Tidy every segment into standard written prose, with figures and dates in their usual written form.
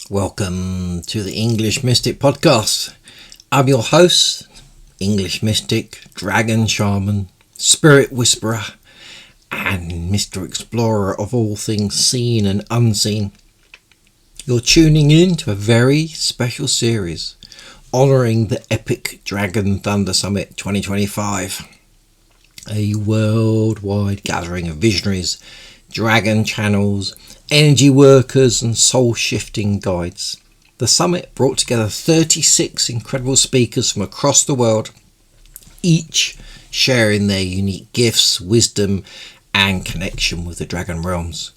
Welcome to the English Mystic Podcast. I'm your host, English Mystic, Dragon Shaman, Spirit Whisperer, and Mr. Explorer of all things seen and unseen. You're tuning in to a very special series honouring the epic Dragon Thunder Summit 2025, a worldwide gathering of visionaries, dragon channels, energy workers and soul-shifting guides. The summit brought together 36 incredible speakers from across the world, each sharing their unique gifts, wisdom and connection with the dragon realms.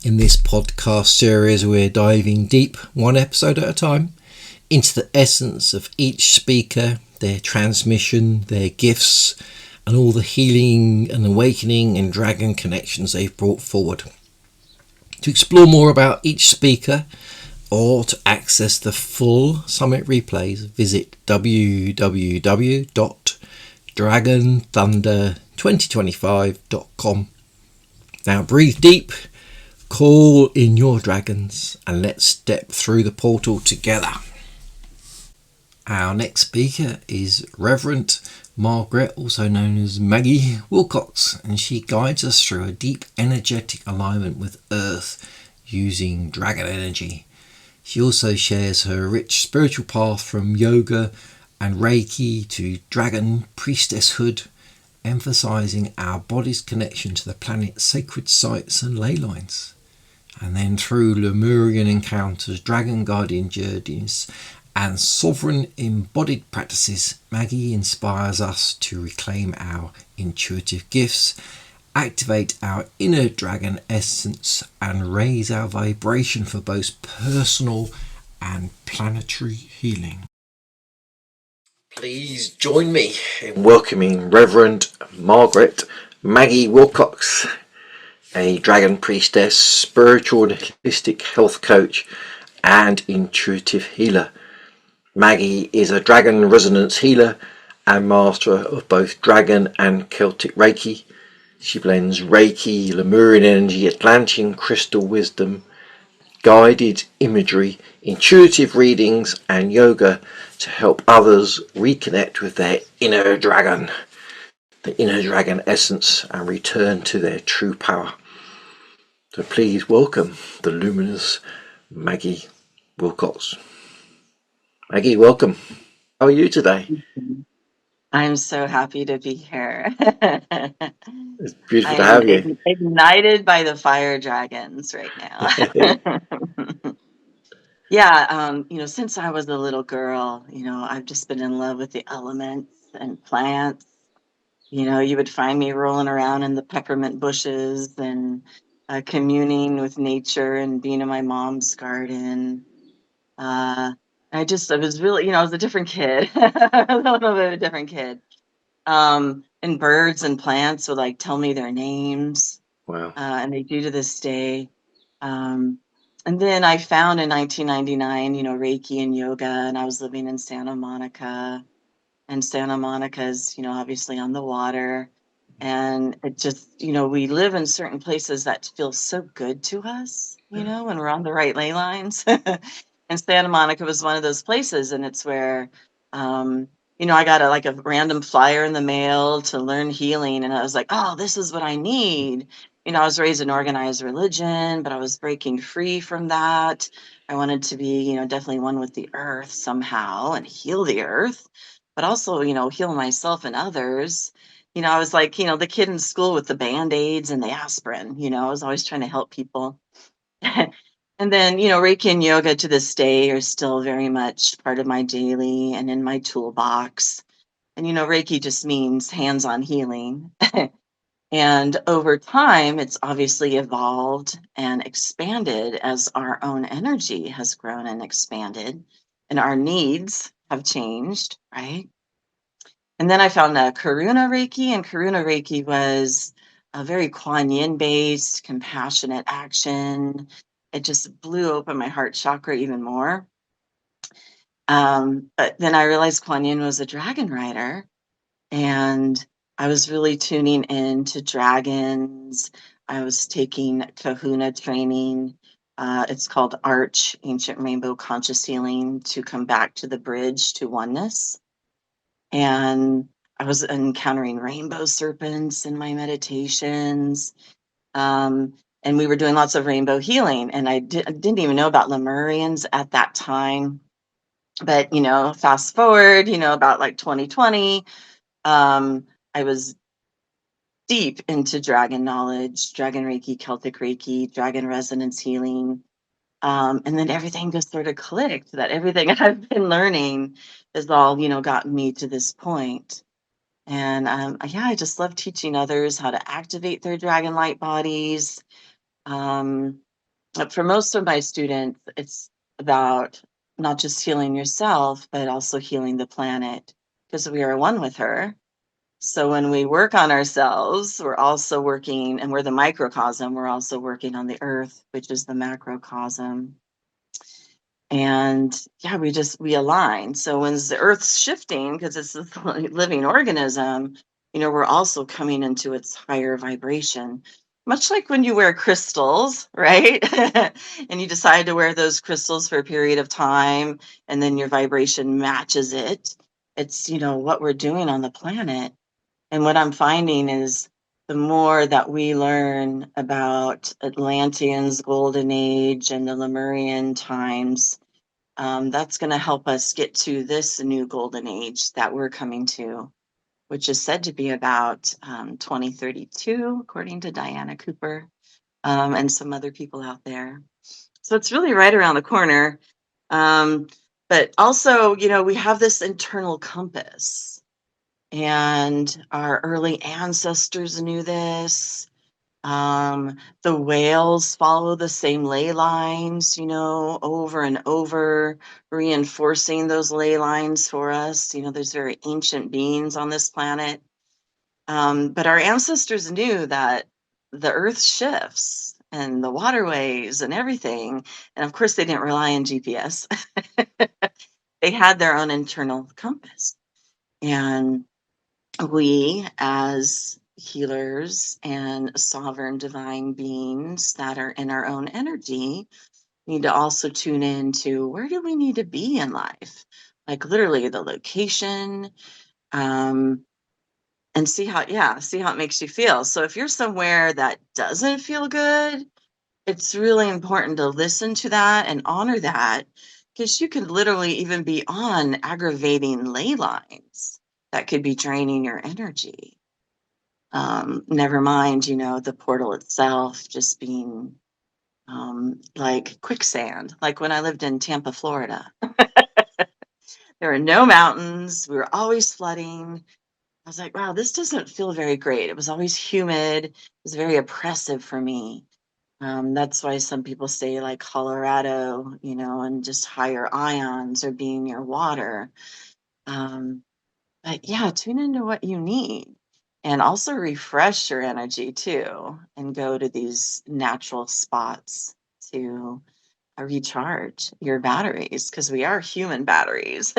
In this podcast series, we're diving deep, one episode at a time, into the essence of each speaker, their transmission, their gifts, and all the healing and awakening and dragon connections they've brought forward. To explore more about each speaker or to access the full summit replays, visit www.dragonthunder2025.com. Now breathe deep, call in your dragons, and let's step through the portal together. Our next speaker is Reverend MARGARET, also known as Maggie Wilcox, and she guides us through a deep energetic alignment with Earth using dragon energy. She also shares her rich spiritual path from yoga and Reiki to Dragon Priestesshood, emphasizing our body's connection to the planet's sacred sites and ley lines. And then through Lemurian encounters, dragon guardian journeys, and sovereign embodied practices, Maggie inspires us to reclaim our intuitive gifts, activate our inner dragon essence, and raise our vibration for both personal and planetary healing. Please join me in welcoming Reverend MARGARET Maggie Wilcox, a Dragon Priestess, spiritual and holistic health coach, and intuitive healer. Maggie is a dragon resonance healer and master of both Dragon and Celtic Reiki. She blends Reiki, Lemurian Energy, Atlantean-Crystal wisdom, guided imagery, intuitive readings and yoga to help others reconnect with their inner dragon, the inner dragon essence, and return to their true power. So please welcome the luminous Maggie Wilcox. Maggie, welcome. How are you today? I'm so happy to be here. It's beautiful to have you. Ignited by the fire dragons right now. Yeah, since I was a little girl, I've just been in love with the elements and plants. You would find me rolling around in the peppermint bushes and communing with nature and being in my mom's garden. I was really, I was a different kid. I was a little bit of a different kid. And birds and plants would like tell me their names. Wow. And they do to this day. And then I found in 1999, Reiki and yoga, and I was living in Santa Monica. And Santa Monica is, obviously on the water. And it just, we live in certain places that feel so good to us, when we're on the right ley lines. And Santa Monica was one of those places. And it's where, I got a random flyer in the mail to learn healing. And I was like, oh, this is what I need. I was raised in organized religion, but I was breaking free from that. I wanted to be, definitely one with the earth somehow and heal the earth, but also, heal myself and others. I was like, the kid in school with the Band-Aids and the aspirin, I was always trying to help people. And then, Reiki and yoga to this day are still very much part of my daily and in my toolbox. And, Reiki just means hands-on healing. And over time, it's obviously evolved and expanded as our own energy has grown and expanded and our needs have changed, right? And then I found Karuna Reiki, and Karuna Reiki was a very Kuan Yin based, compassionate action. It just blew open my heart chakra even more. But then I realized Kuan Yin was a dragon rider, and I was really tuning in to dragons. I was taking kahuna training It's called Arch, Ancient Rainbow Conscious Healing, to come back to the bridge to oneness. And I was encountering rainbow serpents in my meditations. And we were doing lots of rainbow healing. And I didn't even know about Lemurians at that time. But, fast forward, about like 2020, I was deep into dragon knowledge, dragon Reiki, Celtic Reiki, dragon resonance healing. And then everything just sort of clicked, that everything I've been learning has all, gotten me to this point. And yeah, I just love teaching others how to activate their dragon light bodies. But for most of my students, it's about not just healing yourself, but also healing the planet, because we are one with her. So when we work on ourselves, we're also working, and we're the microcosm, we're also working on the earth, which is the macrocosm. And yeah, we align. So when the earth's shifting, because it's a living organism, we're also coming into its higher vibration. Much like when you wear crystals, right? And you decide to wear those crystals for a period of time, and then your vibration matches it. It's, what we're doing on the planet. And what I'm finding is the more that we learn about Atlantean's golden age and the Lemurian times, that's going to help us get to this new golden age that we're coming to, which is said to be about 2032, according to Diana Cooper, and some other people out there. So it's really right around the corner. But also, we have this internal compass. And our early ancestors knew this. The whales follow the same ley lines, over and over, reinforcing those ley lines for us. There's very ancient beings on this planet. But our ancestors knew that the earth shifts and the waterways and everything. And of course, they didn't rely on GPS. They had their own internal compass. And we, as healers and sovereign divine beings that are in our own energy, need to also tune in to where do we need to be in life, like literally the location, and see how it makes you feel. So if you're somewhere that doesn't feel good, it's really important to listen to that and honor that, because you could literally even be on aggravating ley lines that could be draining your energy. Never mind, the portal itself just being like quicksand. Like when I lived in Tampa, Florida, there were no mountains. We were always flooding. I was like, wow, this doesn't feel very great. It was always humid. It was very oppressive for me. That's why some people say like Colorado, and just higher ions or being near water. But yeah, tune into what you need, and also refresh your energy too, and go to these natural spots to recharge your batteries, because we are human batteries.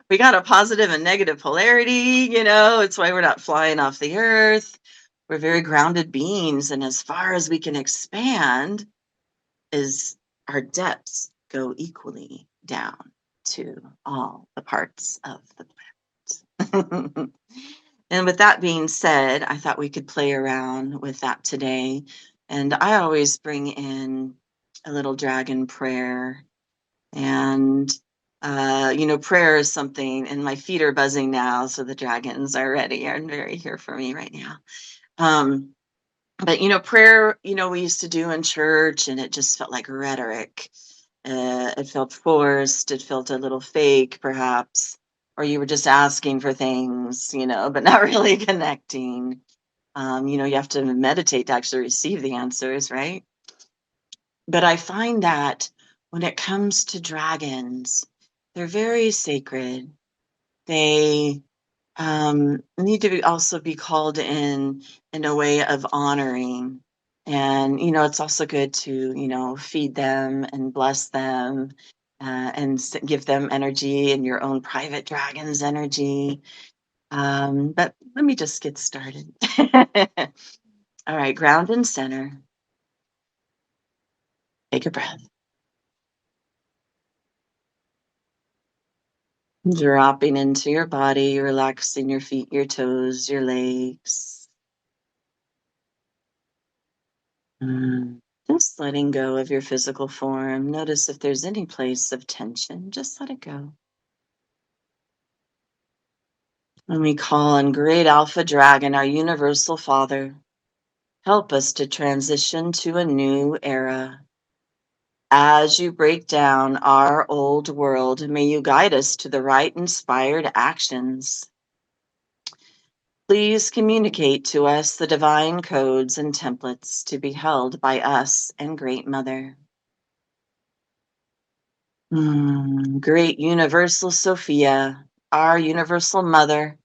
We got a positive and negative polarity, it's why we're not flying off the earth. We're very grounded beings, and as far as we can expand, is our depths go equally down to all the parts of the planet. And with that being said, I thought we could play around with that today. And I always bring in a little dragon prayer. And, prayer is something, and my feet are buzzing now. So the dragons are ready and very here for me right now. But, prayer, we used to do in church, and it just felt like rhetoric. It felt forced. It felt a little fake, perhaps, or you were just asking for things, but not really connecting. You have to meditate to actually receive the answers, right? But I find that when it comes to dragons, they're very sacred. They need to also be called in a way of honoring. And, it's also good to, feed them and bless them, and give them energy and your own private dragon's energy. But let me just get started. All right, ground and center. Take a breath. Dropping into your body, relaxing your feet, your toes, your legs. Just letting go of your physical form. Notice if there's any place of tension. Just let it go. And we call on Great Alpha Dragon, our Universal Father. Help us to transition to a new era. As you break down our old world, may you guide us to the right inspired actions. Please communicate to us the divine codes and templates to be held by us and Great Mother. Great Universal Sophia, our Universal Mother,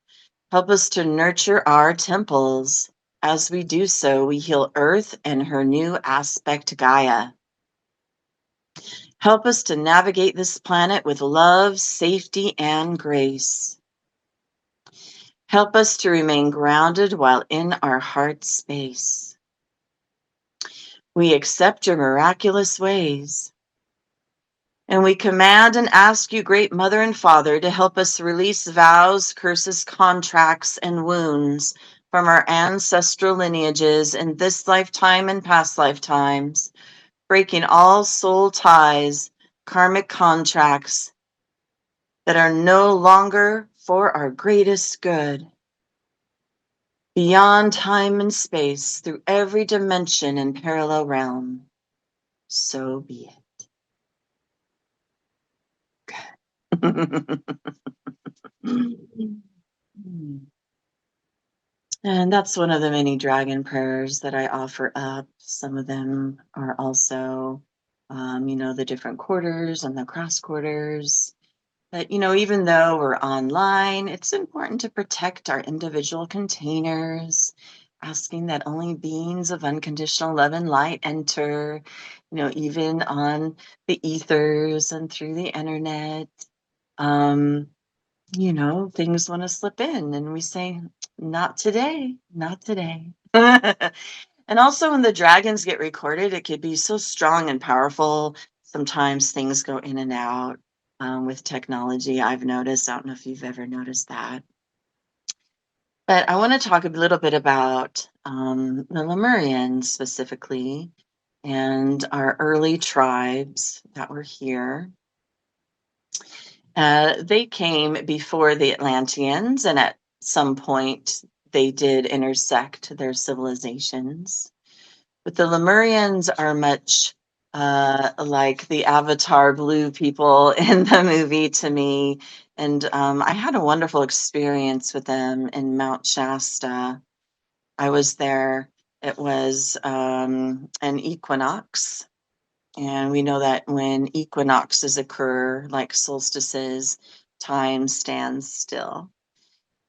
help us to nurture our temples. As we do so, we heal Earth and her new aspect, Gaia. Help us to navigate this planet with love, safety, and grace. Help us to remain grounded while in our heart space. We accept your miraculous ways. And we command and ask you, Great Mother and Father, to help us release vows, curses, contracts, and wounds from our ancestral lineages in this lifetime and past lifetimes, breaking all soul ties, karmic contracts that are no longer for our greatest good. Beyond time and space, through every dimension and parallel realm, so be it. And that's one of the many dragon prayers that I offer up. Some of them are also, the different quarters and the cross quarters. But, even though we're online, it's important to protect our individual containers, asking that only beings of unconditional love and light enter, even on the ethers and through the internet. Things want to slip in and we say, not today, not today. And also when the dragons get recorded, it could be so strong and powerful. Sometimes things go in and out with technology. I've noticed, I don't know if you've ever noticed that. But I want to talk a little bit about the Lemurians specifically and our early tribes that were here. They came before the Atlanteans, and at some point they did intersect their civilizations. But the Lemurians are much like the Avatar blue people in the movie to me. And I had a wonderful experience with them in Mount Shasta. I was there. It was an equinox. And we know that when equinoxes occur, like solstices, time stands still.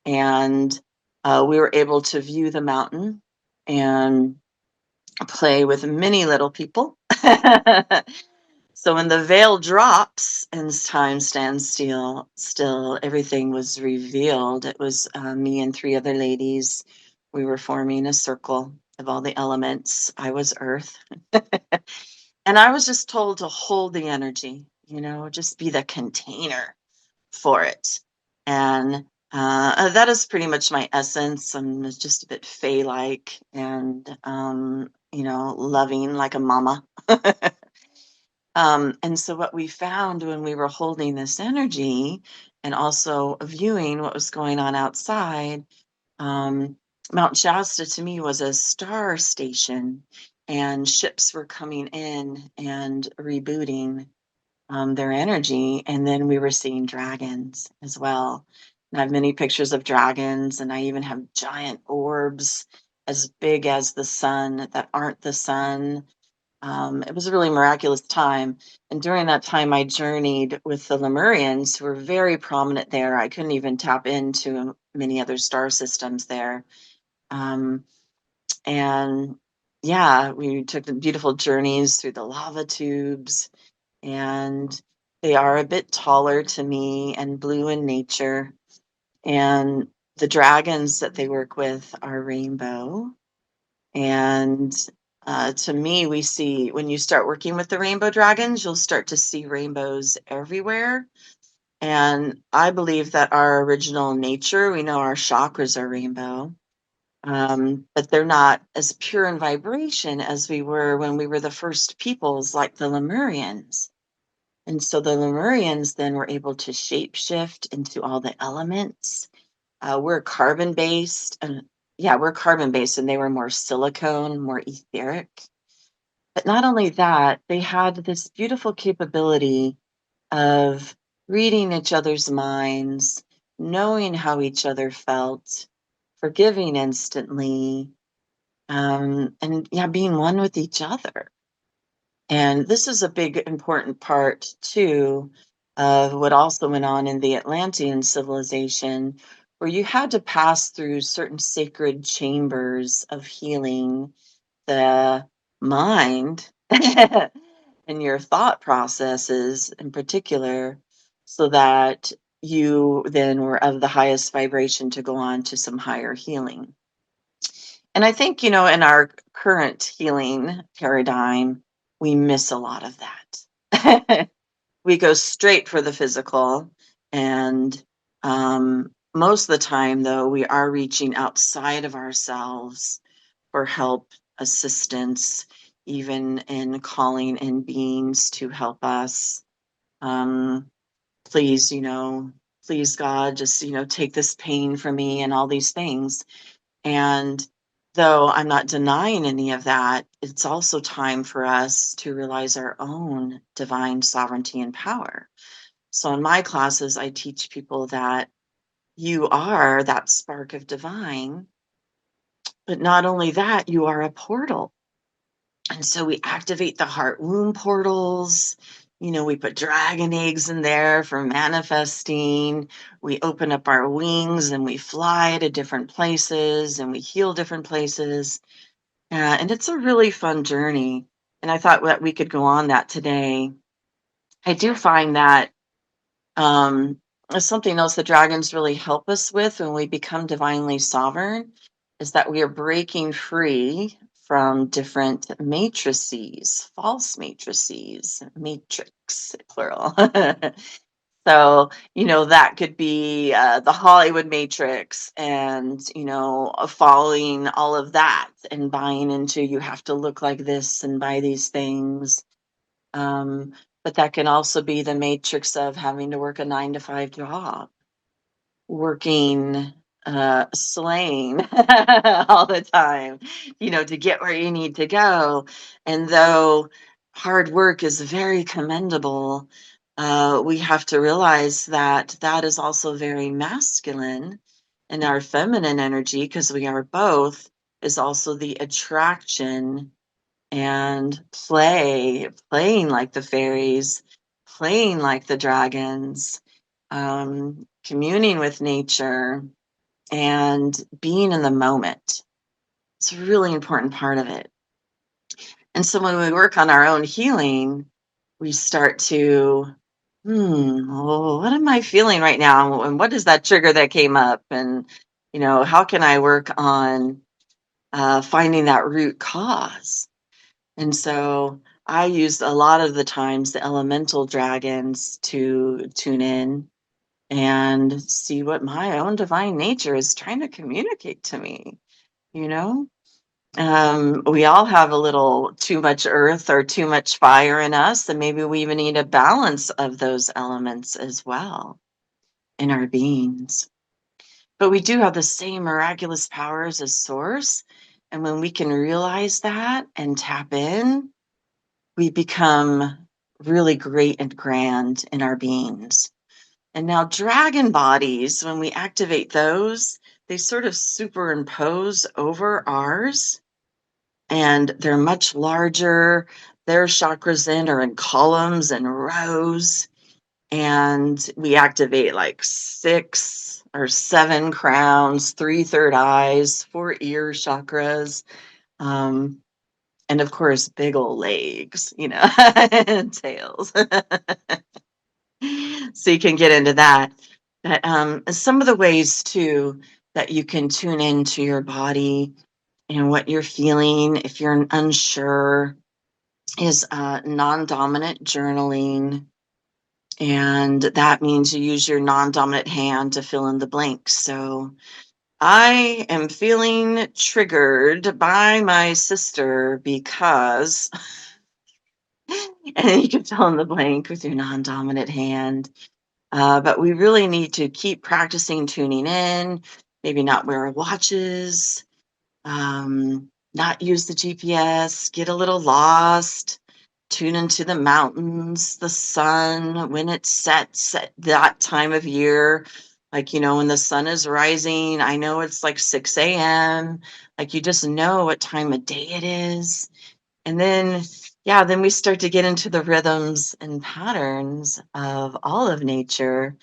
And we were able to view the mountain and play with many little people. So when the veil drops and time stands still, everything was revealed. It was me and three other ladies. We were forming a circle of all the elements. I was earth. And I was just told to hold the energy, just be the container for it. And that is pretty much my essence. I'm just a bit fae-like and, loving like a mama. And so what we found when we were holding this energy and also viewing what was going on outside, Mount Shasta to me was a star station, and ships were coming in and rebooting their energy. And then we were seeing dragons as well. And I have many pictures of dragons, and I even have giant orbs as big as the sun that aren't the sun. It was a really miraculous time. And during that time, I journeyed with the Lemurians, who were very prominent there. I couldn't even tap into many other star systems there. And yeah, we took the beautiful journeys through the lava tubes, and they are a bit taller to me and blue in nature. And the dragons that they work with are rainbow. And to me, we see when you start working with the rainbow dragons, you'll start to see rainbows everywhere. And I believe that our original nature, we know our chakras are rainbow, but they're not as pure in vibration as we were when we were the first peoples, like the Lemurians. And so the Lemurians then were able to shapeshift into all the elements. We're carbon based, and yeah, we're carbon based, and they were more silicone, more etheric. But not only that, they had this beautiful capability of reading each other's minds, knowing how each other felt, forgiving instantly, and yeah, being one with each other. And this is a big important part too of what also went on in the Atlantean civilization, where you had to pass through certain sacred chambers of healing the mind and your thought processes in particular, so that you then were of the highest vibration to go on to some higher healing. And I think, in our current healing paradigm, we miss a lot of that. We go straight for the physical. And most of the time, though, we are reaching outside of ourselves for help, assistance, even in calling in beings to help us. Um, please, please, God, just, take this pain from me and all these things. And though I'm not denying any of that, it's also time for us to realize our own divine sovereignty and power. So in my classes, I teach people that you are that spark of divine, but not only that, you are a portal. And so we activate the heart womb portals. We put dragon eggs in there for manifesting. We open up our wings and we fly to different places and we heal different places. And it's a really fun journey. And I thought that we could go on that today. I do find that um, something else the dragons really help us with when we become divinely sovereign is that we are breaking free from different matrices, false matrices, matrix, plural. So, that could be the Hollywood matrix and, following all of that and buying into you have to look like this and buy these things. But that can also be the matrix of having to work a 9 to 5 job, working, slaying all the time, to get where you need to go. And though hard work is very commendable, we have to realize that that is also very masculine. And our feminine energy, because we are both, is also the attraction and playing like the fairies, playing like the dragons, communing with nature, and being in the moment. It's a really important part of it. And so when we work on our own healing, we start to, well, what am I feeling right now? And what is that trigger that came up? And, how can I work on finding that root cause? And so I used a lot of the times the elemental dragons to tune in and see what my own divine nature is trying to communicate to me. You know, we all have a little too much earth or too much fire in us, and maybe we even need a balance of those elements as well in our beings. But we do have the same miraculous powers as source. And when we can realize that and tap in, we become really great and grand in our beings. And now dragon bodies, when we activate those, they sort of superimpose over ours, and they're much larger. Their chakras then are in columns and rows, and we activate like 6 or 7 crowns, 3 third eyes, 4 ear chakras. And of course, big old legs, and tails. So you can get into that. But some of the ways too that you can tune into your body And what you're feeling, if you're unsure, is non-dominant journaling. And that means you use your non-dominant hand to fill in the blanks. So I am feeling triggered by my sister because, and then you can fill in the blank with your non-dominant hand. But we really need to keep practicing tuning in, maybe not wear watches, not use the GPS, get a little lost, tune into the mountains, the sun, when it sets at that time of year. Like, when the sun is rising, I know it's like 6 a.m. Like, you just know what time of day it is. And then, yeah, then we start to get into the rhythms and patterns of all of nature,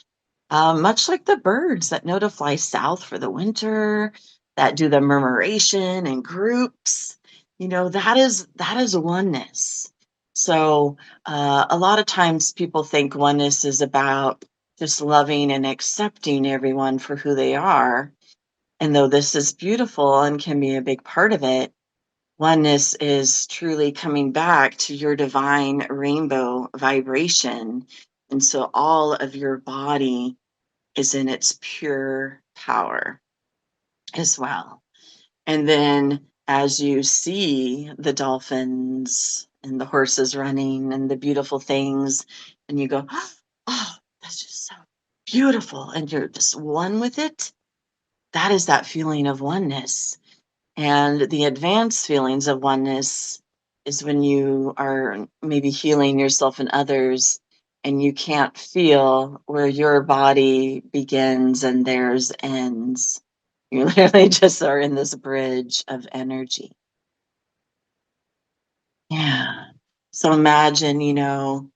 much like the birds that know to fly south for the winter, that do the murmuration in groups. That is oneness. So a lot of times people think oneness is about just loving and accepting everyone for who they are. And though this is beautiful and can be a big part of it, oneness is truly coming back to your divine rainbow vibration. And so all of your body is in its pure power as well. And then as you see the dolphins and the horses running and the beautiful things, and you go, oh, that's just so beautiful. And you're just one with it. That is that feeling of oneness. And the advanced feelings of oneness is when you are maybe healing yourself and others, and you can't feel where your body begins and theirs ends. You literally just are in this bridge of energy. Yeah. So imagine,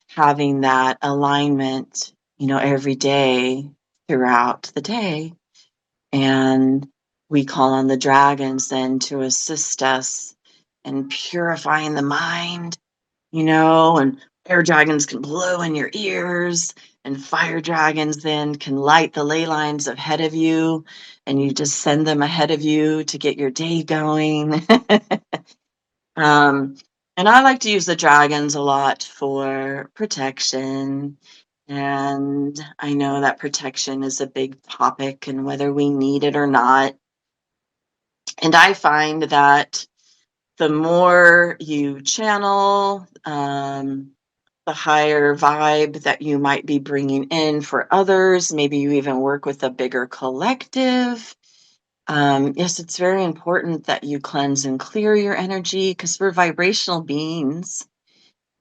having that alignment, every day throughout the day. And we call on the dragons then to assist us in purifying the mind, and air dragons can blow in your ears, and fire dragons then can light the ley lines ahead of you, and you just send them ahead of you to get your day going. um, and I like to use the dragons a lot for protection. And I know that protection is a big topic and whether we need it or not. And I find that the more you channel, the higher vibe that you might be bringing in for others. Maybe you even work with a bigger collective. Yes, it's very important that you cleanse and clear your energy because we're vibrational beings,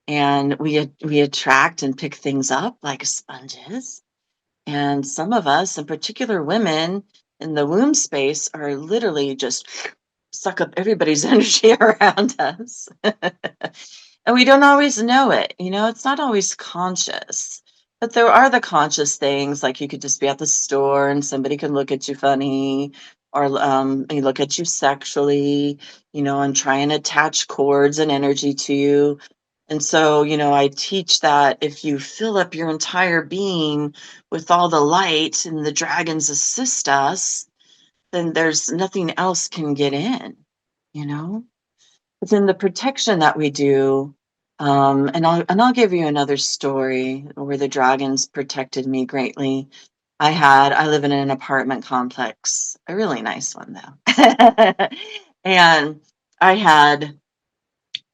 and we attract and pick things up like sponges. And some of us, in particular women in the womb space, are literally just suck up everybody's energy around us. And we don't always know it. It's not always conscious. But there are the conscious things, like you could just be at the store and somebody could look at you funny, or you look at you sexually, and try and attach cords and energy to you. And so, I teach that if you fill up your entire being with all the light and the dragons assist us, then there's nothing else can get in, you know? But then the protection that we do, and I'll give you another story where the dragons protected me greatly. I live in an apartment complex, a really nice one though. And I had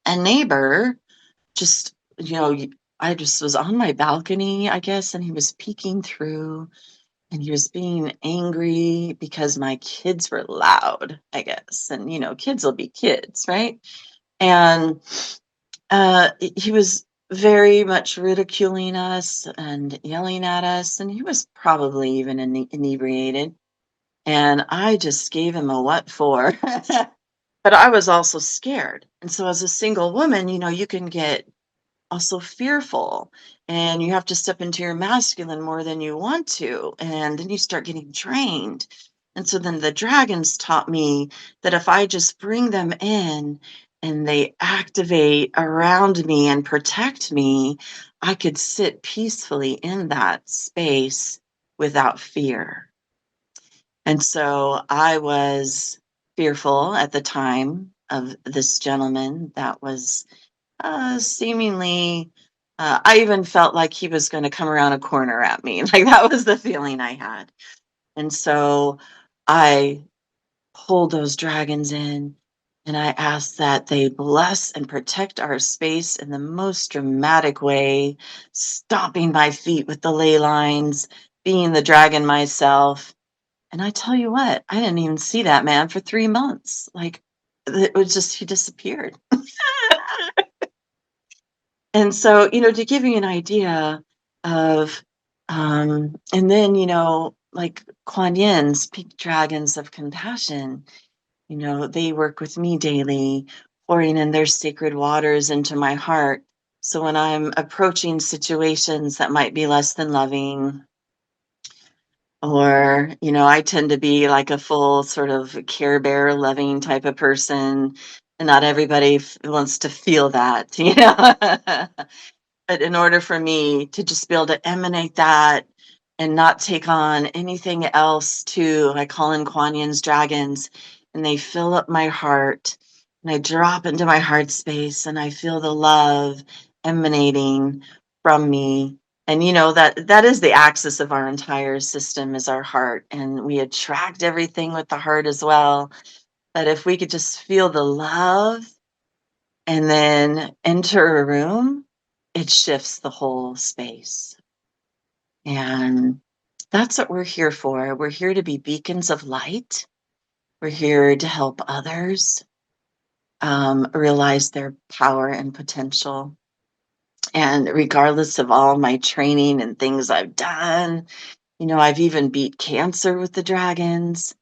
a neighbor just, I just was on my balcony, I guess, and he was peeking through, and he was being angry because my kids were loud, I guess. And, kids will be kids, right? And he was very much ridiculing us and yelling at us, and he was probably even inebriated. And I just gave him a what for. But I was also scared. And so, as a single woman, you can get also fearful, and you have to step into your masculine more than you want to, and then you start getting drained. And so then the dragons taught me that if I just bring them in and they activate around me and protect me, I could sit peacefully in that space without fear. And so I was fearful at the time of this gentleman that was seemingly, I even felt like he was going to come around a corner at me. Like that was the feeling I had. And so I pulled those dragons in and I asked that they bless and protect our space in the most dramatic way, stomping my feet with the ley lines, being the dragon myself. And I tell you what, I didn't even see that man for 3 months. Like it was just, he disappeared. And so, to give you an idea of, and then, like Kuan Yin's peak dragons of compassion, they work with me daily, pouring in their sacred waters into my heart. So when I'm approaching situations that might be less than loving, or, I tend to be like a full sort of Care Bear loving type of person, and not everybody wants to feel that. But in order for me to just be able to emanate that and not take on anything else too, I call in Kuan Yin's dragons, and they fill up my heart, and I drop into my heart space, and I feel the love emanating from me. And that is the axis of our entire system, is our heart, and we attract everything with the heart as well. But if we could just feel the love and then enter a room, it shifts the whole space. And that's what we're here for. We're here to be beacons of light. We're here to help others realize their power and potential. And regardless of all my training and things I've done, I've even beat cancer with the dragons.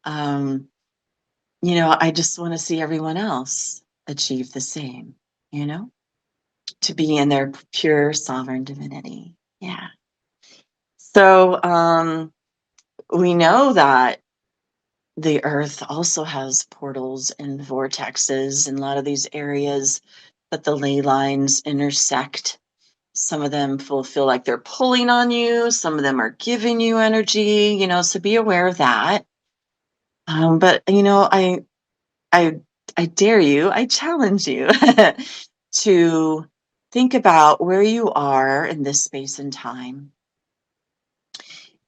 I just want to see everyone else achieve the same, to be in their pure sovereign divinity. Yeah. So we know that the earth also has portals and vortexes in a lot of these areas, but the ley lines intersect. Some of them will feel like they're pulling on you. Some of them are giving you energy, so be aware of that. But, I, I dare you, I challenge you to think about where you are in this space and time,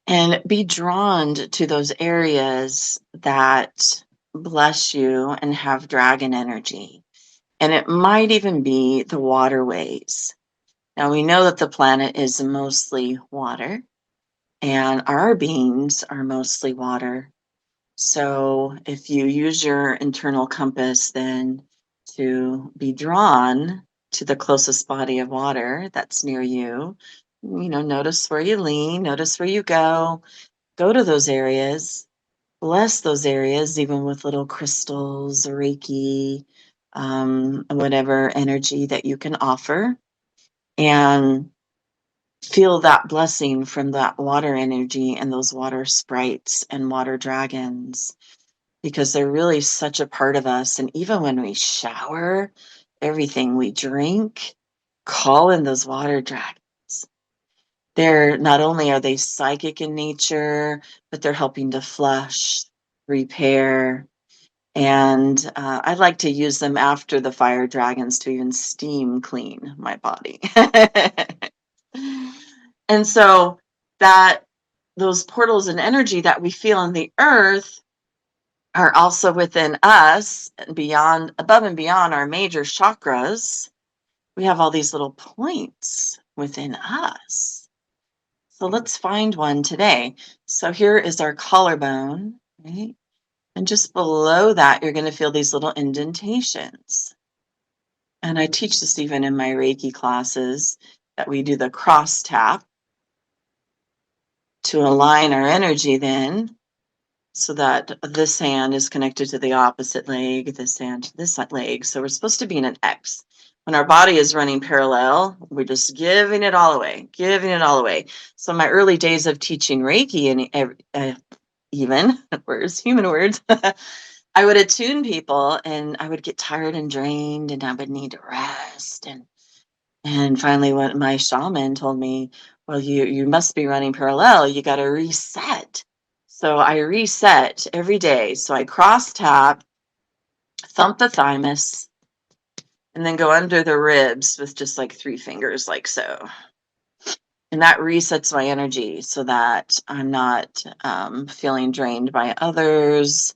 and be drawn to those areas that bless you and have dragon energy. And it might even be the waterways. Now, we know that the planet is mostly water, and our beings are mostly water. So if you use your internal compass then to be drawn to the closest body of water that's near you, notice where you lean, notice where you go to those areas, bless those areas, even with little crystals, Reiki, whatever energy that you can offer, and feel that blessing from that water energy and those water sprites and water dragons, because they're really such a part of us. And even when we shower, everything we drink, call in those water dragons. They're not only are they psychic in nature, but they're helping to flush, repair, and I like to use them after the fire dragons to even steam clean my body. And so that those portals and energy that we feel on the earth are also within us, beyond, above and beyond our major chakras. We have all these little points within us. So let's find one today. So here is our collarbone, right? And just below that, you're going to feel these little indentations. And I teach this even in my Reiki classes, that we do the cross tap to align our energy then, so that this hand is connected to the opposite leg, this hand to this leg. So we're supposed to be in an X. When our body is running parallel, we're just giving it all away, giving it all away. So in my early days of teaching Reiki, and even words, human words, I would attune people, and I would get tired and drained, and I would need to rest. And finally, when my shaman told me, well, you must be running parallel, you got to reset. So I reset every day. So I cross tap, thump the thymus, and then go under the ribs with just like 3 fingers, like so. And that resets my energy so that I'm not feeling drained by others.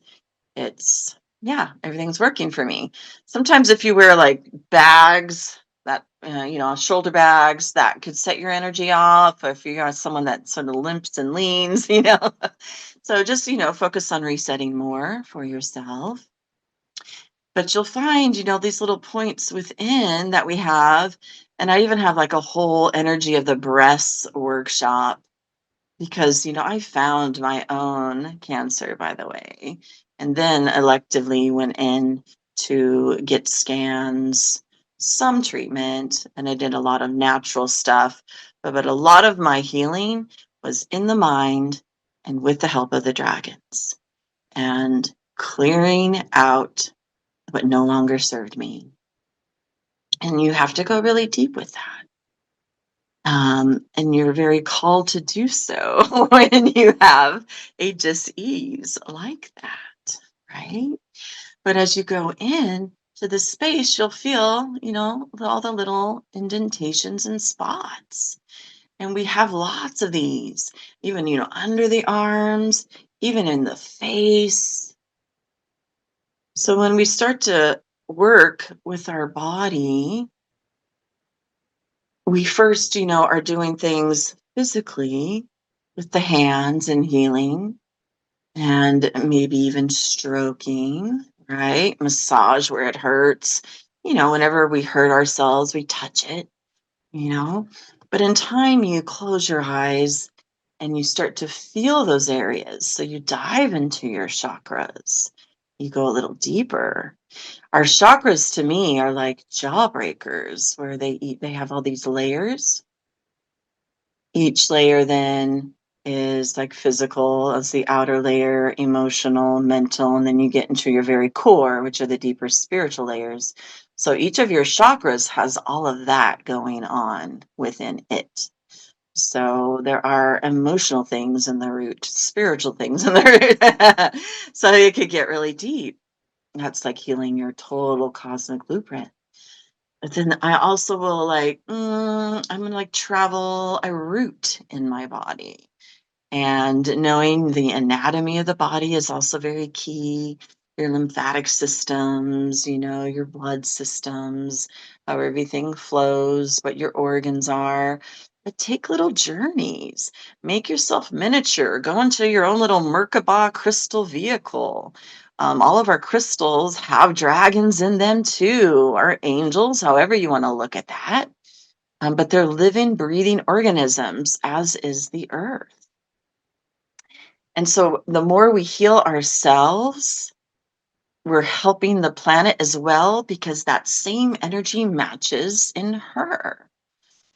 It's, yeah, everything's working for me. Sometimes if you wear like bags that, shoulder bags, that could set your energy off. Or if you're someone that sort of limps and leans, So just, focus on resetting more for yourself. But you'll find, these little points within that we have. And I even have like a whole energy of the breaths workshop because, I found my own cancer, by the way, and then electively went in to get scans, some treatment, and I did a lot of natural stuff. But a lot of my healing was in the mind and with the help of the dragons and clearing out what no longer served me. And you have to go really deep with that. And you're very called to do so when you have a dis-ease like that, right? But as you go in to the space, you'll feel, all the little indentations and spots. And we have lots of these, even, under the arms, even in the face. So when we start to work with our body, we first, are doing things physically with the hands and healing and maybe even stroking, right? Massage where it hurts. Whenever we hurt ourselves, we touch it, But in time, you close your eyes and you start to feel those areas. So you dive into your chakras. You go a little deeper. Our chakras to me are like jawbreakers where they have all these layers. Each layer then is like physical as the outer layer, emotional, mental, and then you get into your very core, which are the deeper spiritual layers. So each of your chakras has all of that going on within it. So there are emotional things in the root, spiritual things in the root. So it could get really deep. That's like healing your total cosmic blueprint. But then I also will I'm gonna travel a route in my body. And knowing the anatomy of the body is also very key. Your lymphatic systems, your blood systems, how everything flows, what your organs are. But take little journeys. Make yourself miniature. Go into your own little Merkaba crystal vehicle. All of our crystals have dragons in them too, or angels, however you want to look at that. But they're living, breathing organisms, as is the earth. And so the more we heal ourselves, we're helping the planet as well because that same energy matches in her.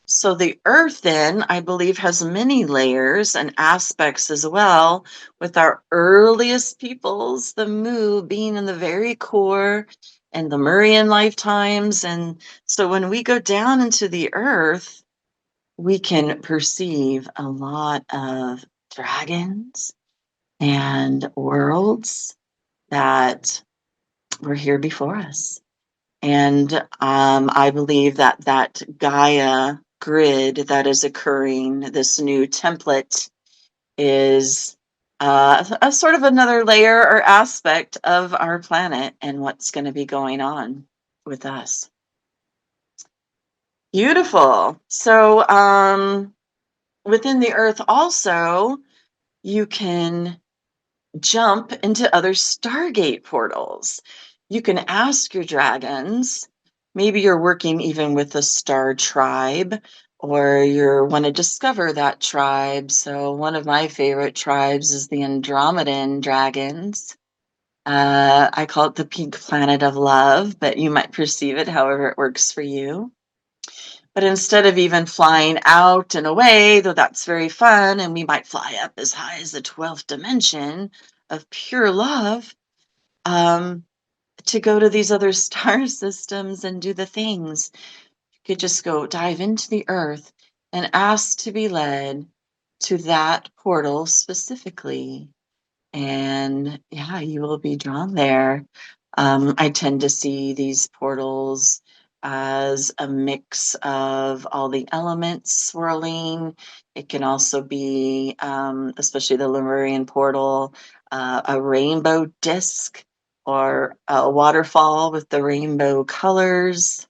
So the earth then, I believe, has many layers and aspects as well, with our earliest peoples, the Mu being in the very core and the Lemurian lifetimes. And so when we go down into the earth, we can perceive a lot of dragons and worlds that were here before us. And I believe that Gaia grid that is occurring, this new template, is a sort of another layer or aspect of our planet and what's going to be going on with us. Beautiful. So within the earth also, you can jump into other Stargate portals. You can ask your dragons. Maybe you're working even with a star tribe, or you want to discover that tribe. So one of my favorite tribes is the Andromedan dragons. I call it the pink planet of love, but you might perceive it however it works for you. But instead of even flying out and away, though that's very fun, and we might fly up as high as the 12th dimension of pure love, to go to these other star systems and do the things, you could just go dive into the earth and ask to be led to that portal specifically. And yeah, you will be drawn there. I tend to see these portals as a mix of all the elements swirling. It can also be, especially the Lemurian portal, a rainbow disc or a waterfall with the rainbow colors.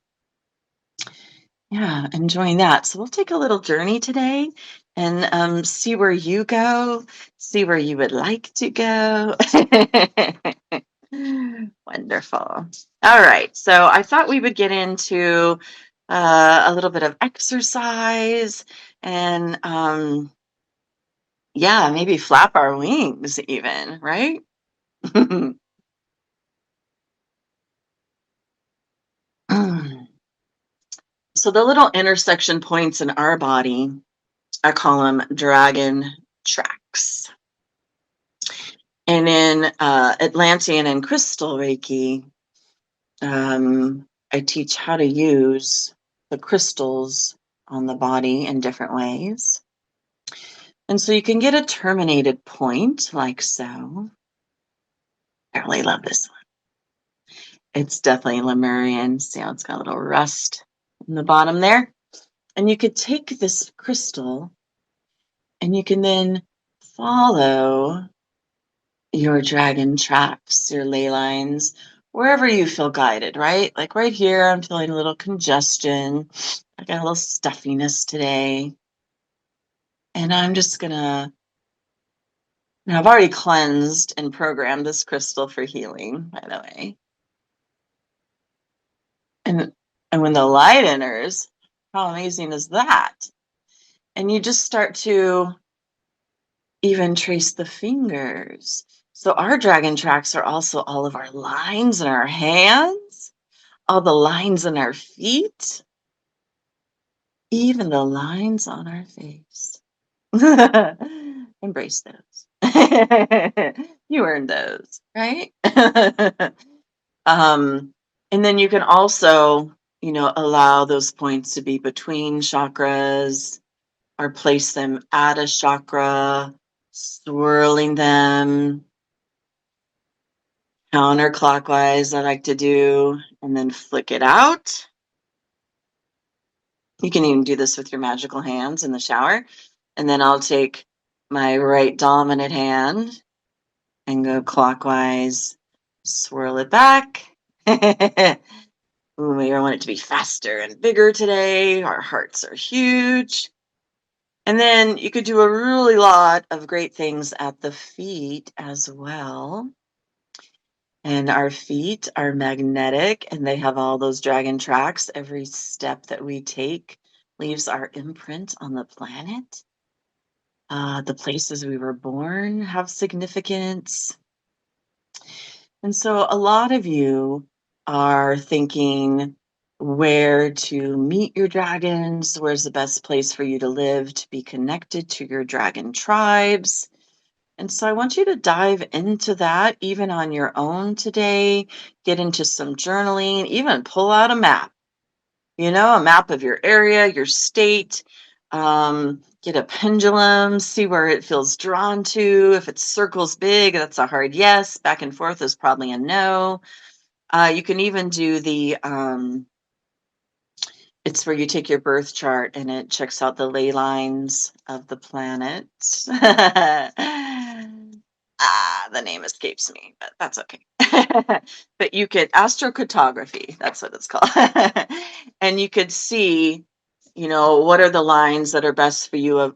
Yeah, enjoying that. So we'll take a little journey today and see where you go, see where you would like to go. Wonderful. All right. So I thought we would get into a little bit of exercise and yeah, maybe flap our wings even, right? So the little intersection points in our body, I call them dragon tracks. And in Atlantean-Crystal Reiki, I teach how to use the crystals on the body in different ways. And so you can get a terminated point like so. I really love this one. It's definitely Lemurian. See how it's got a little rust in the bottom there? And you could take this crystal and you can then follow your dragon tracks, your ley lines, wherever you feel guided, right? Like right here, I'm feeling a little congestion. I got a little stuffiness today. And I'm just gonna, I've already cleansed and programmed this crystal for healing, by the way. And when the light enters, how amazing is that? And you just start to even trace the fingers. So our dragon tracks are also all of our lines in our hands, all the lines in our feet, even the lines on our face. Embrace those. You earned those, right? And then you can also, allow those points to be between chakras or place them at a chakra, swirling them counterclockwise, I like to do, and then flick it out. You can even do this with your magical hands in the shower. And then I'll take my right dominant hand and go clockwise, swirl it back. Ooh, we want it to be faster and bigger today. Our hearts are huge. And then you could do a really lot of great things at the feet as well. And our feet are magnetic and they have all those dragon tracks. Every step that we take leaves our imprint on the planet. The places we were born have significance. And so a lot of you are thinking where to meet your dragons, where's the best place for you to live to be connected to your dragon tribes. And so I want you to dive into that even on your own today, get into some journaling, even pull out a map, a map of your area, your state, get a pendulum, see where it feels drawn to. If it circles big, that's a hard yes. Back and forth is probably a no. You can even do it's where you take your birth chart and it checks out the ley lines of the planet. The name escapes me, but that's okay. But you could astrocartography, that's what it's called. And you could see, what are the lines that are best for you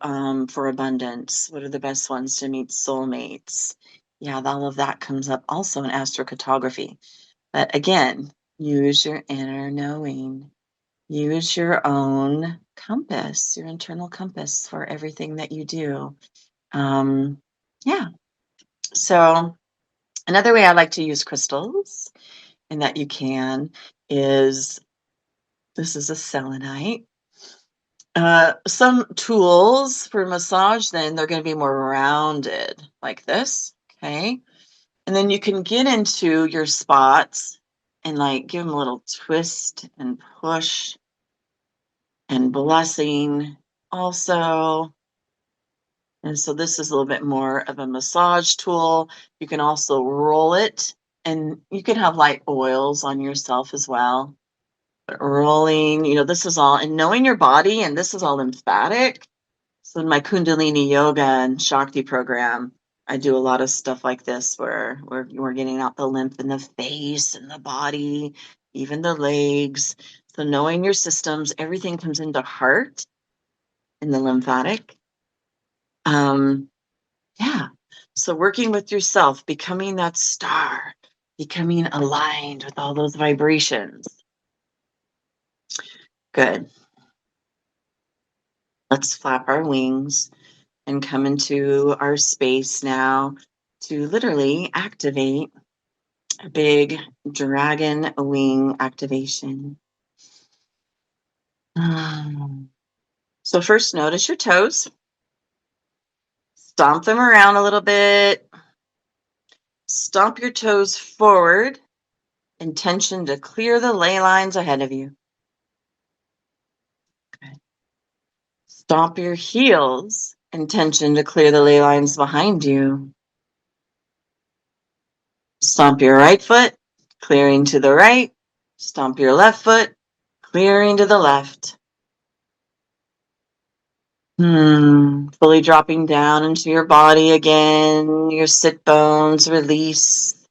for abundance? What are the best ones to meet soulmates? Yeah, all of that comes up also in astrocartography. But again, use your inner knowing. Use your own compass, your internal compass for everything that you do. Yeah. So another way I like to use crystals, and that you can, is this is a selenite. Some tools for massage, then they're going to be more rounded like this. Okay. And then you can get into your spots and like give them a little twist and push and blessing also. And so this is a little bit more of a massage tool. You can also roll it, and you can have light oils on yourself as well. But rolling, this is all, and knowing your body, and this is all lymphatic. So in my Kundalini Yoga and Shakti program, I do a lot of stuff like this where we're getting out the lymph in the face and the body, even the legs. So knowing your systems, everything comes into heart in the lymphatic. Yeah. So working with yourself, becoming that star, becoming aligned with all those vibrations. Good. Let's flap our wings and come into our space now to literally activate a big dragon wing activation. So first, notice your toes. Stomp them around a little bit. Stomp your toes forward. Intention to clear the ley lines ahead of you. Okay. Stomp your heels. Intention to clear the ley lines behind you. Stomp your right foot, clearing to the right. Stomp your left foot, clearing to the left. Fully dropping down into your body again. Your sit bones release.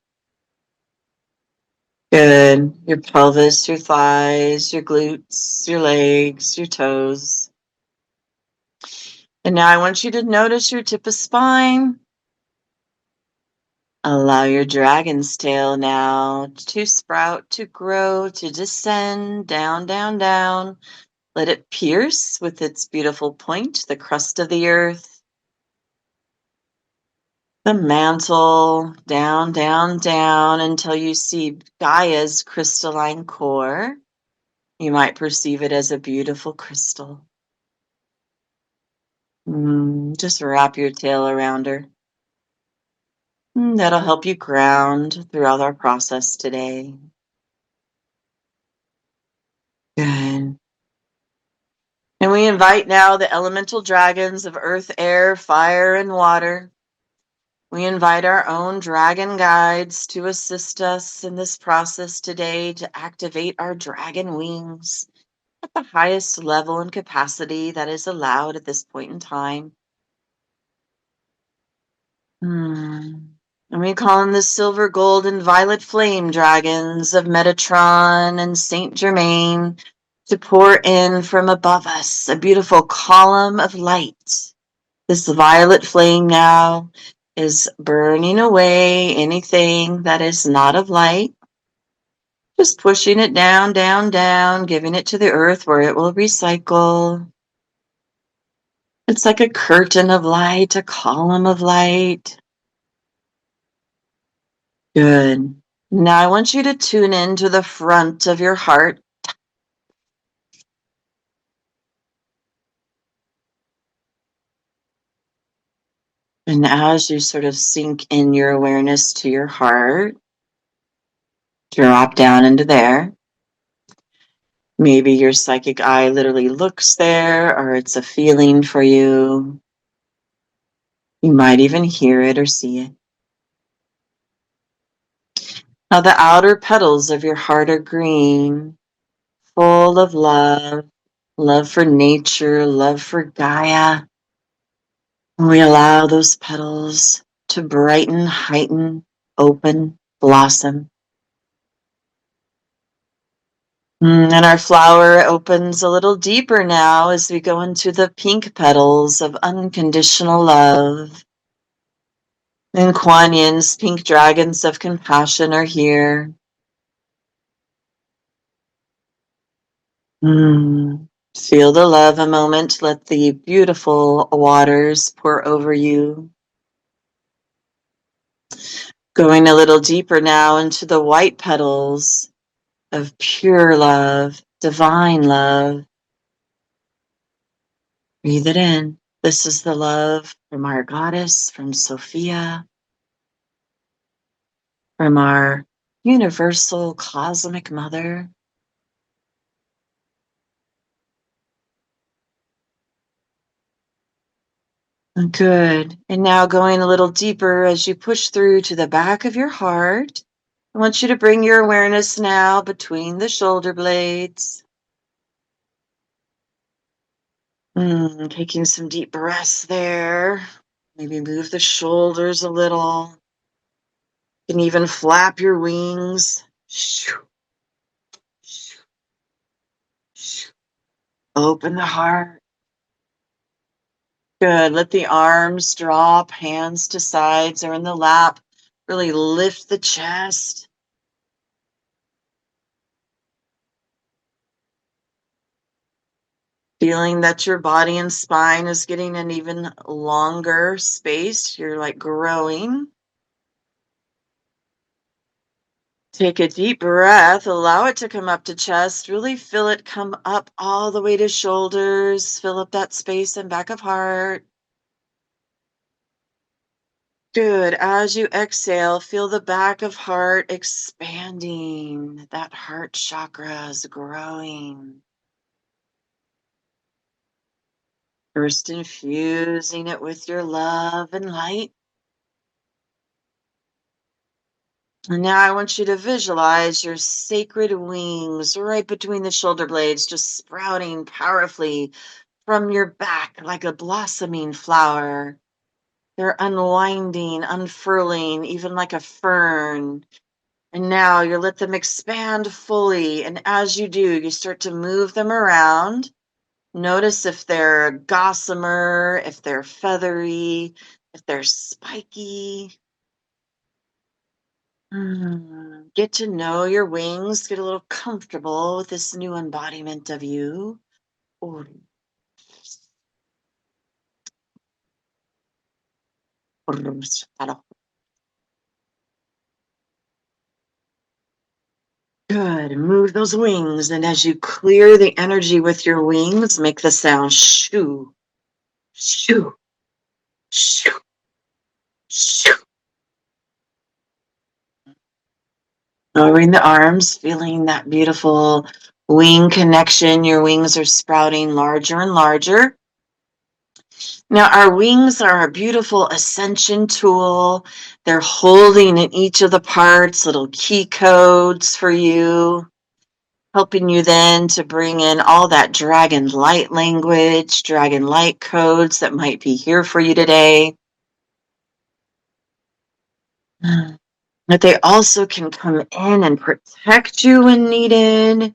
Good. Your pelvis, your thighs, your glutes, your legs, your toes. And now I want you to notice your tip of spine. Allow your dragon's tail now to sprout, to grow, to descend down, down, down. Let it pierce with its beautiful point, the crust of the earth, the mantle, down, down, down, until you see Gaia's crystalline core. You might perceive it as a beautiful crystal. Just wrap your tail around her. That'll help you ground throughout our process today. Good. And we invite now the elemental dragons of earth, air, fire, and water. We invite our own dragon guides to assist us in this process today to activate our dragon wings at the highest level and capacity that is allowed at this point in time. And we call in the silver, gold, and violet flame dragons of Metatron and Saint Germain to pour in from above us a beautiful column of light. This violet flame now is burning away anything that is not of light. Just pushing it down, down, down, giving it to the earth where it will recycle. It's like a curtain of light, a column of light. Good. Now I want you to tune in to the front of your heart. And as you sort of sink in your awareness to your heart, drop down into there. Maybe your psychic eye literally looks there, or it's a feeling for you. You might even hear it or see it. Now the outer petals of your heart are green, full of love, love for nature, love for Gaia. And we allow those petals to brighten, heighten, open, blossom. And our flower opens a little deeper now as we go into the pink petals of unconditional love. And Kuan Yin's pink dragons of compassion are here. Feel the love a moment. Let the beautiful waters pour over you. Going a little deeper now into the white petals of pure love, divine love. Breathe it in. This is the love from our goddess, from Sophia, from our universal cosmic mother. Good. And now going a little deeper as you push through to the back of your heart. I want you to bring your awareness now between the shoulder blades. Taking some deep breaths there. Maybe move the shoulders a little. You can even flap your wings. Open the heart. Good. Let the arms drop, hands to sides or in the lap. Really lift the chest. Feeling that your body and spine is getting an even longer space. You're like growing. Take a deep breath. Allow it to come up to chest. Really feel it come up all the way to shoulders. Fill up that space and back of heart. Good. As you exhale, feel the back of heart expanding. That heart chakra is growing. First infusing it with your love and light. And now I want you to visualize your sacred wings right between the shoulder blades, just sprouting powerfully from your back like a blossoming flower. They're unwinding, unfurling, even like a fern. And now you let them expand fully. And as you do, you start to move them around. Notice if they're gossamer, if they're feathery, if they're spiky. Get to know your wings, get a little comfortable with this new embodiment of you. Good. Move those wings. And as you clear the energy with your wings, make the sound shoo, shoo, shoo, shoo. Lowering the arms, feeling that beautiful wing connection. Your wings are sprouting larger and larger. Now, our wings are a beautiful ascension tool. They're holding in each of the parts little key codes for you, helping you then to bring in all that dragon light language, dragon light codes that might be here for you today. But they also can come in and protect you when needed.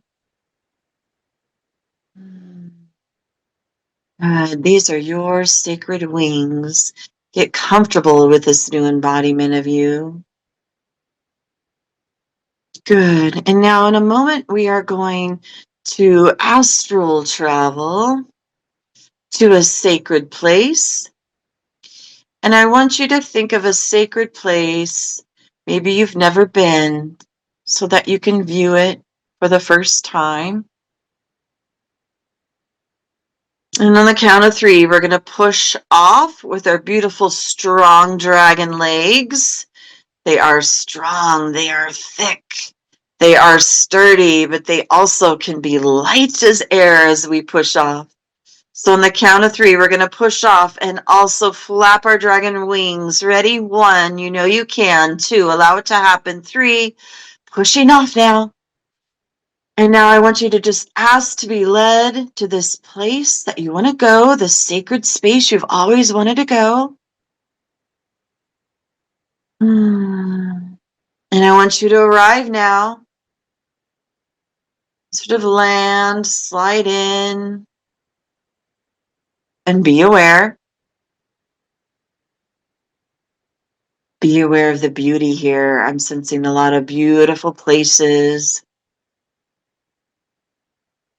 These are your sacred wings. Get comfortable with this new embodiment of you. Good. And now in a moment, we are going to astral travel to a sacred place. And I want you to think of a sacred place, maybe you've never been, so that you can view it for the first time. And on the count of 3, we're going to push off with our beautiful, strong dragon legs. They are strong, they are thick, they are sturdy, but they also can be light as air as we push off. So on the count of 3, we're going to push off and also flap our dragon wings. Ready? 1, you know you can. 2, allow it to happen. 3, pushing off now. And now I want you to just ask to be led to this place that you want to go, this sacred space you've always wanted to go. And I want you to arrive now. Sort of land, slide in, and be aware. Be aware of the beauty here. I'm sensing a lot of beautiful places.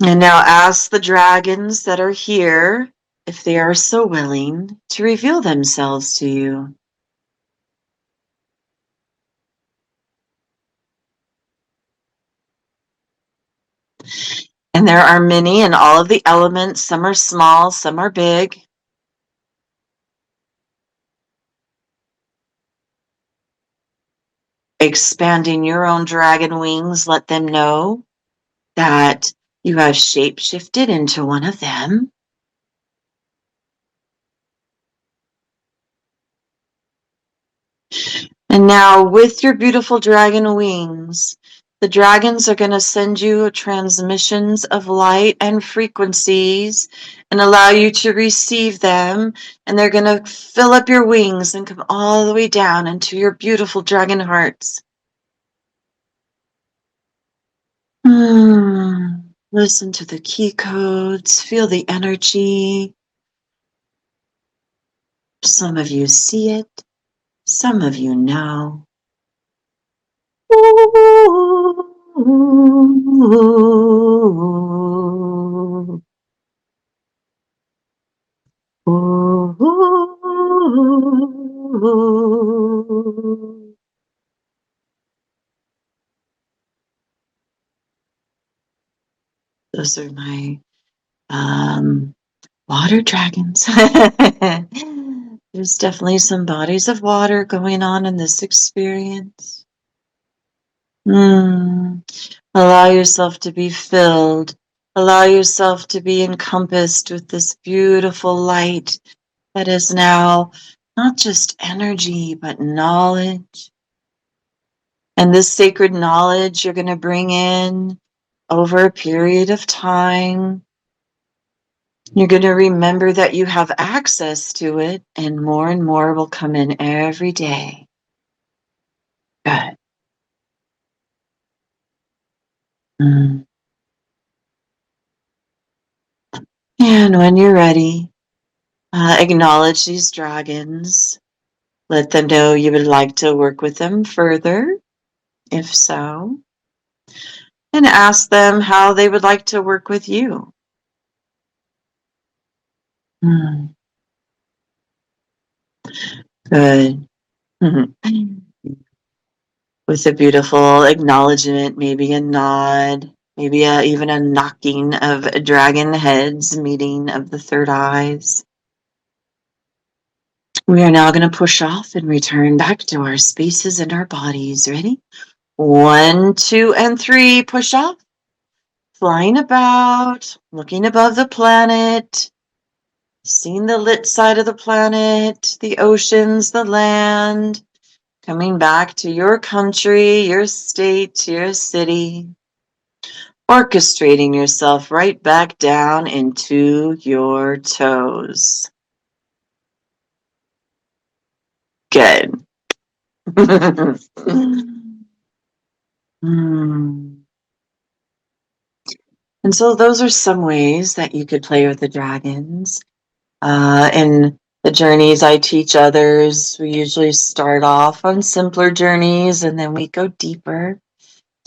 And now ask the dragons that are here, if they are so willing, to reveal themselves to you. And there are many in all of the elements. Some are small, some are big. Expanding your own dragon wings, let them know that you have shape-shifted into one of them. And now with your beautiful dragon wings, the dragons are going to send you transmissions of light and frequencies and allow you to receive them. And they're going to fill up your wings and come all the way down into your beautiful dragon hearts. Listen to the key codes, feel the energy. Some of you see it, some of you know. Those are my water dragons. There's definitely some bodies of water going on in this experience. Allow yourself to be filled. Allow yourself to be encompassed with this beautiful light that is now not just energy, but knowledge. And this sacred knowledge you're going to bring in over a period of time. You're going to remember that you have access to it, and more will come in every day. Good. And when you're ready, acknowledge these dragons. Let them know you would like to work with them further, if so. And ask them how they would like to work with you. Good. With a beautiful acknowledgement, maybe a nod, maybe even a knocking of dragon heads, meeting of the third eyes. We are now going to push off and return back to our spaces and our bodies. Ready? 1, 2, and 3. Push off. Flying about, looking above the planet, seeing the lit side of the planet, the oceans, the land, coming back to your country, your state, your city, orchestrating yourself right back down into your toes. Good. And so those are some ways that you could play with the dragons. In the journeys I teach others, we usually start off on simpler journeys and then we go deeper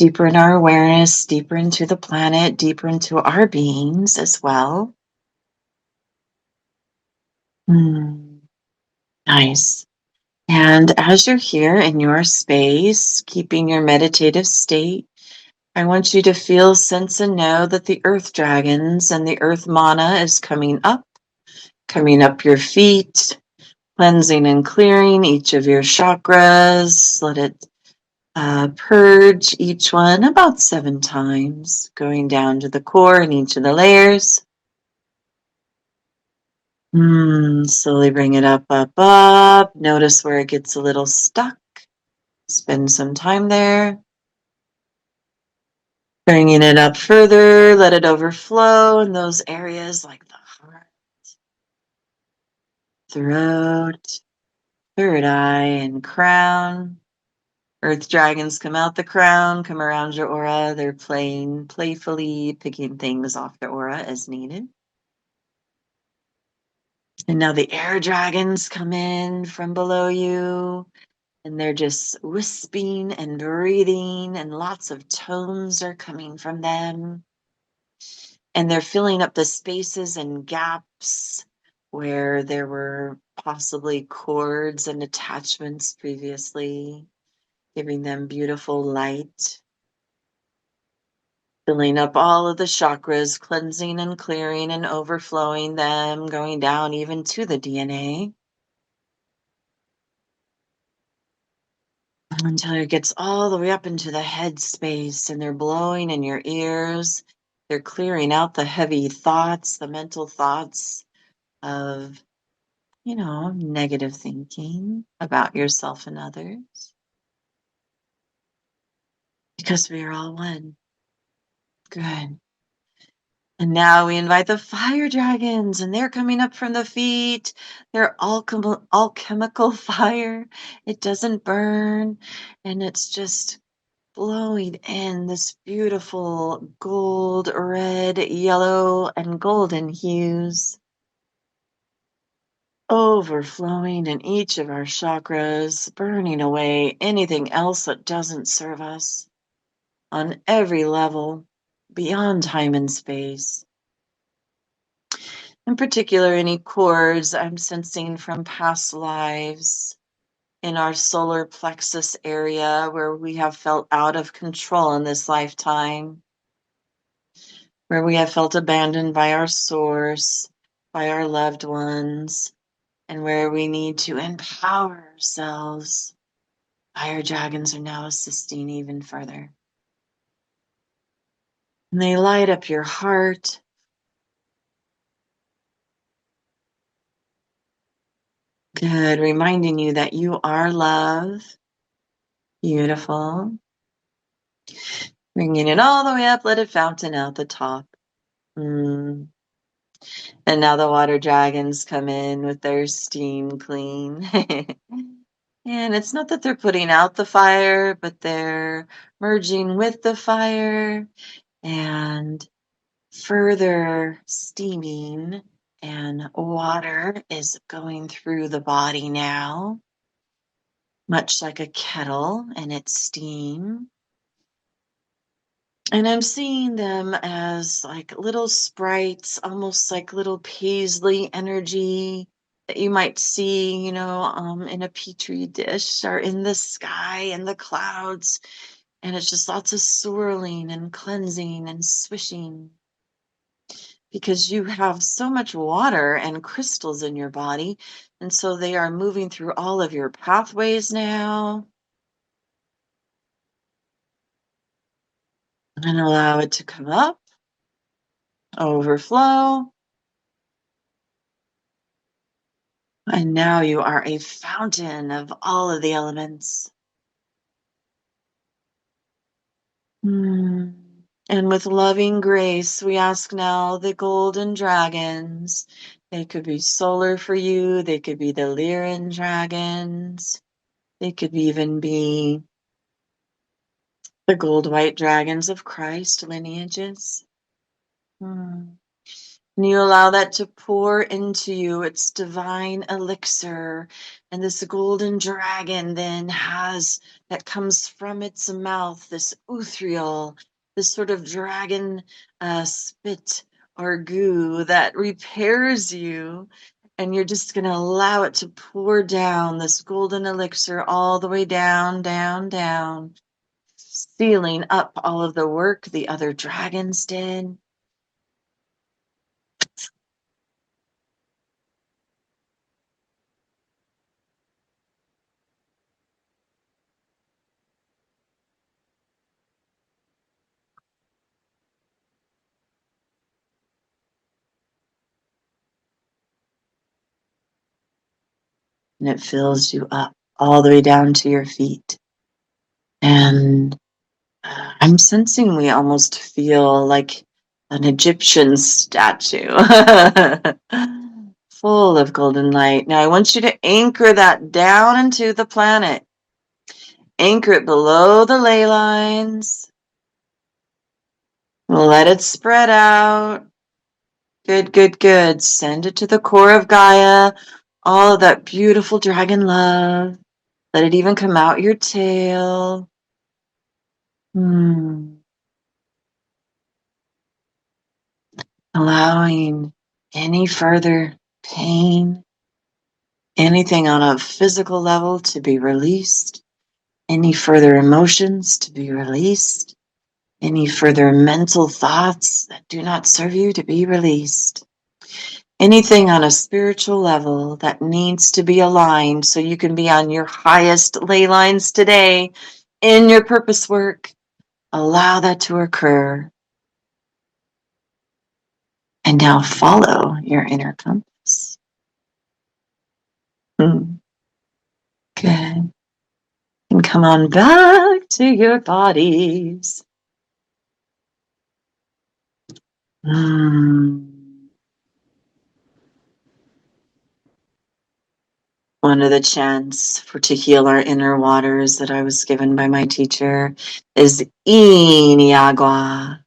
in our awareness, deeper into the planet, deeper into our beings as well. Nice. And as you're here in your space, keeping your meditative state, I want you to feel, sense, and know that the earth dragons and the earth mana is coming up your feet, cleansing and clearing each of your chakras. Let it purge each one about 7 times, going down to the core in each of the layers. Slowly bring it up, up, up. Notice where it gets a little stuck. Spend some time there. Bringing it up further, let it overflow in those areas like the heart, throat, third eye, and crown. Earth dragons come out the crown, come around your aura. They're playing playfully, picking things off your aura as needed. And now the air dragons come in from below you, and they're just wisping and breathing, and lots of tones are coming from them. And they're filling up the spaces and gaps where there were possibly cords and attachments previously, giving them beautiful light. Filling up all of the chakras, cleansing and clearing and overflowing them, going down even to the DNA. Until it gets all the way up into the head space, and they're blowing in your ears. They're clearing out the heavy thoughts, the mental thoughts of negative thinking about yourself and others. Because we are all one. Good. And now we invite the fire dragons, and they're coming up from the feet. They're alchemical fire. It doesn't burn, and it's just flowing in this beautiful gold, red, yellow, and golden hues, overflowing in each of our chakras, burning away anything else that doesn't serve us on every level, beyond time and space. In particular, any cords I'm sensing from past lives in our solar plexus area where we have felt out of control in this lifetime, where we have felt abandoned by our source, by our loved ones, and where we need to empower ourselves. Fire dragons are now assisting even further. And they light up your heart. Good, reminding you that you are love. Beautiful. Bringing it all the way up, let it fountain out the top. And now the water dragons come in with their steam clean. And it's not that they're putting out the fire, but they're merging with the fire and further steaming, and water is going through the body now, much like a kettle and its steam. And I'm seeing them as like little sprites, almost like little paisley energy that you might see, in a petri dish or in the sky and the clouds. And it's just lots of swirling and cleansing and swishing, because you have so much water and crystals in your body. And so they are moving through all of your pathways now. And allow it to come up, overflow. And now you are a fountain of all of the elements. And with loving grace, we ask now the golden dragons. They could be solar for you. They could be the Lyran dragons. They could even be the gold white dragons of Christ lineages. And you allow that to pour into you, its divine elixir. And this golden dragon then that comes from its mouth, this uthrial, this sort of dragon spit or goo that repairs you. And you're just going to allow it to pour down this golden elixir all the way down, down, down, sealing up all of the work the other dragons did. And it fills you up all the way down to your feet. And I'm sensing we almost feel like an Egyptian statue full of golden light. Now I want you to anchor that down into the planet. Anchor it below the ley lines. Let it spread out. Good, good, good. Send it to the core of Gaia. All of that beautiful dragon love. Let it even come out your tail. Allowing any further pain, anything on a physical level to be released, any further emotions to be released, any further mental thoughts that do not serve you to be released. Anything on a spiritual level that needs to be aligned so you can be on your highest ley lines today in your purpose work, allow that to occur. And now follow your inner compass. Good. And come on back to your bodies. One of the chants to heal our inner waters that I was given by my teacher is Iniagua.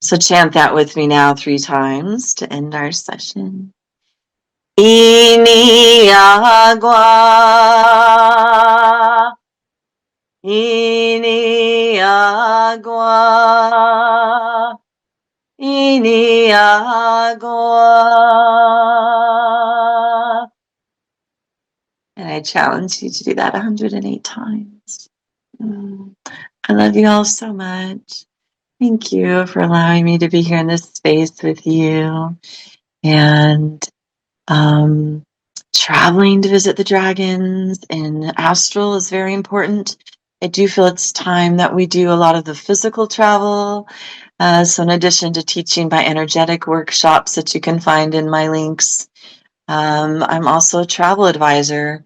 So chant that with me now 3 times to end our session. Iniagua. Iniagua. Iniagua. And I challenge you to do that 108 times. I love you all so much. Thank you for allowing me to be here in this space with you. And traveling to visit the dragons in astral is very important. I do feel it's time that we do a lot of the physical travel. So in addition to teaching by energetic workshops that you can find in my links, I'm also a travel advisor,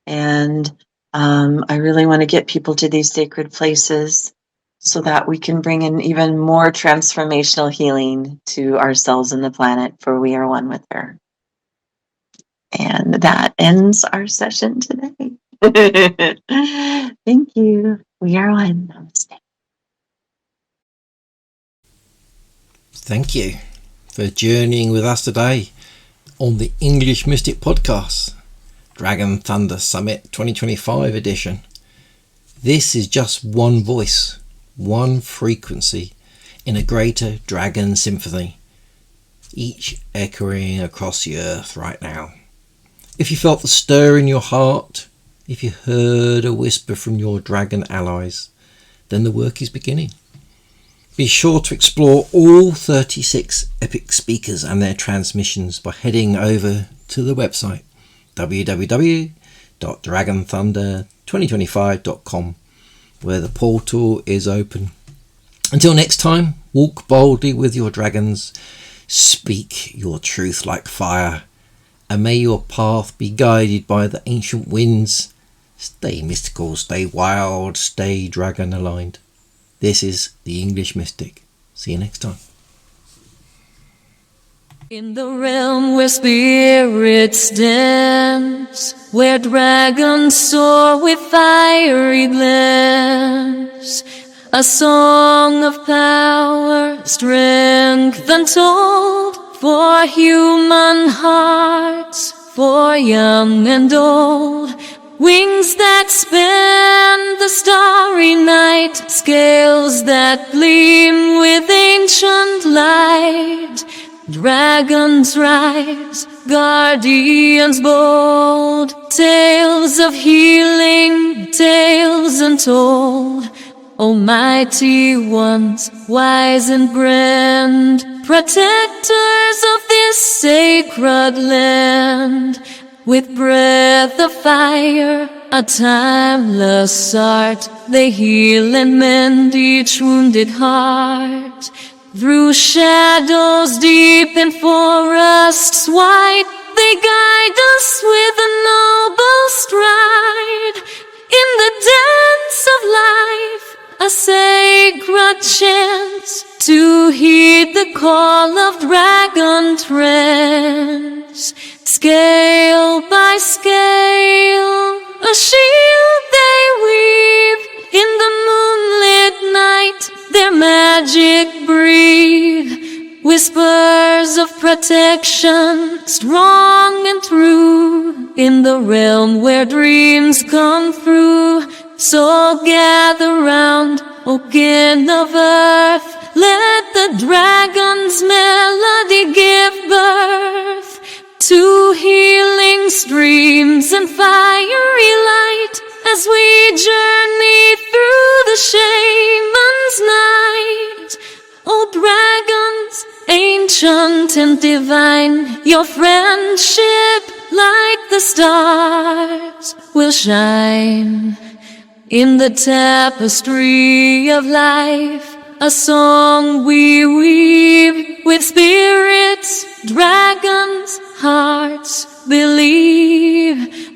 and I really want to get people to these sacred places so that we can bring in even more transformational healing to ourselves and the planet, for we are one with her. And that ends our session today. Thank you. We are one. Namaste. Thank you for journeying with us today on the English Mystic Podcast, Dragon Thunder Summit 2025 edition. This is just one voice, one frequency in a greater dragon symphony, each echoing across the earth right now. If you felt the stir in your heart, if you heard a whisper from your dragon allies, then the work is beginning. Be sure to explore all 36 epic speakers and their transmissions by heading over to the website www.dragonthunder2025.com, where the portal is open. Until next time, walk boldly with your dragons, speak your truth like fire, and may your path be guided by the ancient winds. Stay mystical, stay wild, stay dragon aligned. This is the English Mystic. See you next time. In the realm where spirits dance, where dragons soar with fiery glance, a song of power, strength untold, for human hearts, for young and old. Wings that span the starry night, scales that gleam with ancient light. Dragons rise, guardians bold, tales of healing, tales untold. Almighty ones, wise and grand, protectors of this sacred land. With breath of fire, a timeless art, they heal and mend each wounded heart. Through shadows deep and forests wide, they guide us with a noble stride. In the dance of life, a sacred chance, to heed the call of dragon trance. Scale by scale, a shield they weave. In the moonlit night, their magic breathe. Whispers of protection, strong and true. In the realm where dreams come through. So gather round, O kin of earth. Let the dragon's melody give birth to healing streams and fiery light, as we journey through the shaman's night. O dragons, ancient and divine, your friendship like the stars will shine. In the tapestry of life, a song we weave with spirits, dragons, hearts, believe